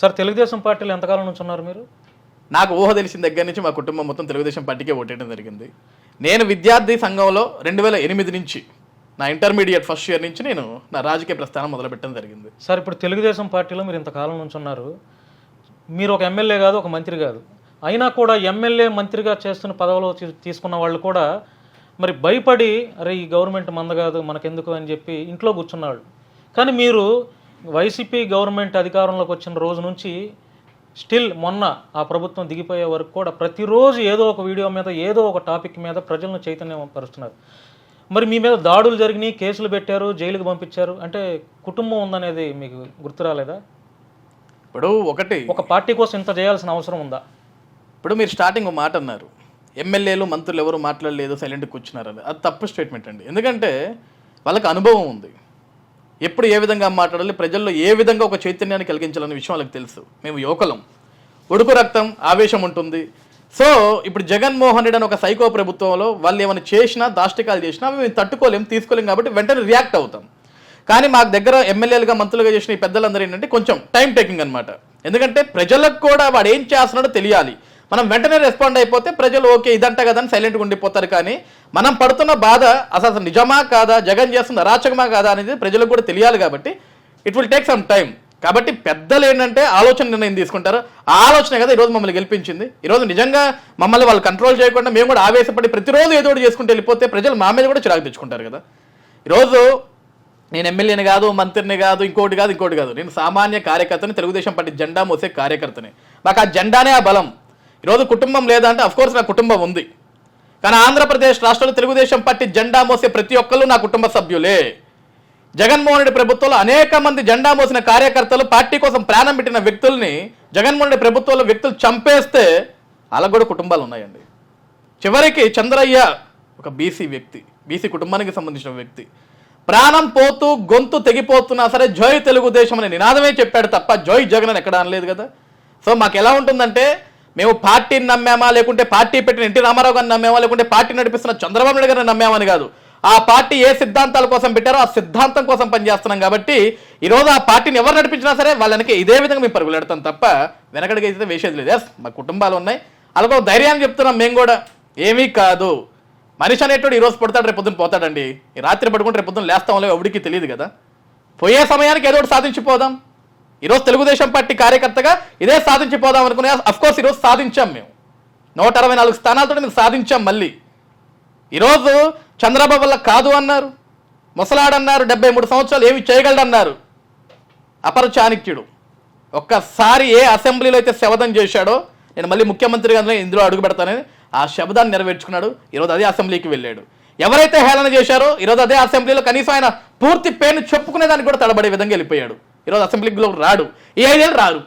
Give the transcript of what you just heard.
Sir Telugu Desam పార్టీలో ఎంతకాలం నుంచి ఉన్నారు మీరు? నాకు ఊహ తెలిసిన దగ్గర నుంచి మా కుటుంబం మొత్తం తెలుగుదేశం పార్టీకే ఓటేయడం జరిగింది. నేను విద్యార్థి సంఘంలో 2008 నుంచి నా ఇంటర్మీడియట్ ఫస్ట్ ఇయర్ నుంచి నేను నా రాజకీయ ప్రస్థానం మొదలుపెట్టడం జరిగింది. సార్ ఇప్పుడు తెలుగుదేశం పార్టీలో మీరు ఇంతకాలం నుంచి ఉన్నారు, మీరు ఒక ఎమ్మెల్యే కాదు, ఒక మంత్రి కాదు, అయినా కూడా ఎమ్మెల్యే మంత్రిగా చేస్తున్న పదవిలో తీసుకున్న వాళ్ళు కూడా మరి భయపడి అరే ఈ గవర్నమెంట్ మంద కాదు మనకెందుకు అని చెప్పి ఇంట్లో కూర్చున్నాడు. కానీ మీరు వైసీపీ గవర్నమెంట్ అధికారంలోకి వచ్చిన రోజు నుంచి స్టిల్ మొన్న ఆ ప్రభుత్వం దిగిపోయే వరకు కూడా ప్రతిరోజు ఏదో ఒక వీడియో మీద ఏదో ఒక టాపిక్ మీద ప్రజలను చైతన్యపరుస్తున్నారు. మరి మీ మీద దాడులు జరిగినాయి, కేసులు పెట్టారు, జైలుకి పంపించారు, అంటే కుటుంబం ఉందనేది మీకు గుర్తు రాలేదా? ఇప్పుడు ఒక పార్టీ కోసం ఇంత చేయాల్సిన అవసరం ఉందా? ఇప్పుడు మీరు స్టార్టింగ్ ఒక మాట అన్నారు, ఎమ్మెల్యేలు మంత్రులు ఎవరు మాట్లాడలేదు, సైలెంట్గా కూర్చున్నారని. అది తప్పు స్టేట్మెంట్ అండి. ఎందుకంటే వాళ్ళకి అనుభవం ఉంది, ఎప్పుడు ఏ విధంగా మాట్లాడాలి, ప్రజల్లో ఏ విధంగా ఒక చైతన్యాన్ని కలిగించాలనే విషయం వాళ్ళకి తెలుసు. మేము యువకులం, ఉడుకు రక్తం, ఆవేశం ఉంటుంది. సో ఇప్పుడు జగన్మోహన్ రెడ్డి అని ఒక సైకో ప్రభుత్వంలో వాళ్ళు ఏమైనా చేసినా, దాష్టికాలు చేసినా మేము తట్టుకోలేము, తీసుకోలేము, కాబట్టి వెంటనే రియాక్ట్ అవుతాం. కానీ మాకు దగ్గర ఎమ్మెల్యేలుగా మంత్రులుగా చేసిన ఈ పెద్దలందరూ ఏంటంటే కొంచెం టైం టేకింగ్ అనమాట. ఎందుకంటే ప్రజలకు కూడా వాడు ఏం చేస్తున్నాడో తెలియాలి. మనం వెంటనే రెస్పాండ్ అయిపోతే ప్రజలు ఓకే ఇదంట కదా అని సైలెంట్గా ఉండిపోతారు. కానీ మనం పడుతున్న బాధ అసలు నిజమా కాదా, జగన్ చేస్తున్న అరాచకమా కాదా అనేది ప్రజలకు కూడా తెలియాలి. కాబట్టి it will take some time. కాబట్టి పెద్దలు ఏంటంటే ఆలోచన నిర్ణయం తీసుకుంటారు. ఆ ఆలోచన కదా ఈరోజు మమ్మల్ని గెలిపించింది. ఈరోజు నిజంగా మమ్మల్ని వాళ్ళు కంట్రోల్ చేయకుండా మేము కూడా ఆవేశపడి ప్రతిరోజు ఏదో ఒకటి చేసుకుంటూ వెళ్ళిపోతే ప్రజలు మా మీద కూడా చిరాకు తెచ్చుకుంటారు కదా. ఈరోజు నేను ఎమ్మెల్యేని కాదు, మంత్రిని కాదు, ఇంకోటి కాదు, నేను సామాన్య కార్యకర్తని, తెలుగుదేశం పార్టీ జెండా మోసే కార్యకర్తని. నాకు ఆ జెండానే ఆ బలం. ఈరోజు కుటుంబం లేదా అంటే అఫ్కోర్స్ నా కుటుంబం ఉంది, కానీ ఆంధ్రప్రదేశ్ రాష్ట్రంలో తెలుగుదేశం పార్టీ జెండా మోసే ప్రతి ఒక్కళ్ళు నా కుటుంబ సభ్యులే. జగన్మోహన్ రెడ్డి ప్రభుత్వంలో అనేక మంది జెండా మోసిన కార్యకర్తలు, పార్టీ కోసం ప్రాణం పెట్టిన వ్యక్తుల్ని జగన్మోహన్ రెడ్డి ప్రభుత్వంలో వ్యక్తులు చంపేస్తే వాళ్ళకు కూడా కుటుంబాలు ఉన్నాయండి. చివరికి చంద్రయ్య ఒక బీసీ వ్యక్తి, బీసీ కుటుంబానికి సంబంధించిన వ్యక్తి, ప్రాణం పోతూ గొంతు తెగిపోతున్నా సరే జై తెలుగుదేశం అనే నినాదమే చెప్పాడు తప్ప జై జగన్ అని ఎక్కడ అనలేదు కదా. సో మాకు ఎలా ఉంటుందంటే మేము పార్టీని నమ్మామా, లేకుంటే పార్టీ పెట్టిన ఎన్టీ రామారావు గారిని నమ్మామా, లేకుంటే పార్టీ నడిపిస్తున్న చంద్రబాబు నాయుడు గారిని నమ్మామని కాదు. ఆ పార్టీ ఏ సిద్ధాంతాల కోసం పెట్టారో ఆ సిద్ధాంతం కోసం పనిచేస్తున్నాం. కాబట్టి ఈరోజు ఆ పార్టీని ఎవరు నడిపించినా సరే వాళ్ళకి ఇదే విధంగా మేము పరుగులు పెడతాం తప్ప వెనకడికి అయితే వేసేది లేదు. ఎస్ మా కుటుంబాలు ఉన్నాయి, అలాగే ధైర్యాన్ని చెప్తున్నాం మేము కూడా. ఏమీ కాదు, మనిషి అనేటోడు ఈరోజు పడతాడు, రేపు పొద్దున పోతాడండి. ఈ రాత్రి పడుకుంటే రేపు పొద్దున లేస్తాం లేవు ఎవరికి తెలియదు కదా. పోయే సమయానికి ఏదో ఒకటి సాధించిపోదాం. ఈరోజు తెలుగుదేశం పార్టీ కార్యకర్తగా ఇదే సాధించిపోదాం అనుకునే అఫ్కోర్స్ ఈరోజు సాధించాం. మేము 164 స్థానాలతో మేము సాధించాం. మళ్ళీ ఈరోజు చంద్రబాబు వల్ల కాదు అన్నారు, ముసలాడన్నారు, 73 సంవత్సరాలు ఏమి చేయగలడన్నారు. అపర చాణక్యుడు ఒక్కసారి ఏ అసెంబ్లీలో అయితే శపథం చేశాడో నేను మళ్ళీ ముఖ్యమంత్రిగా ఇందులో అడుగు పెడతానని ఆ శబ్దాన్ని నెరవేర్చుకున్నాడు. ఈరోజు అదే అసెంబ్లీకి వెళ్ళాడు. ఎవరైతే హేళన చేశారో ఈరోజు అదే అసెంబ్లీలో కనీసం ఆయన పూర్తి పేరును చెప్పుకునే దానికి కూడా తడబడే విధంగా వెళ్ళిపోయాడు. ఈరోజు అసెంబ్లీలో రాడు, ఈ 5 ఏళ్ళు రారు.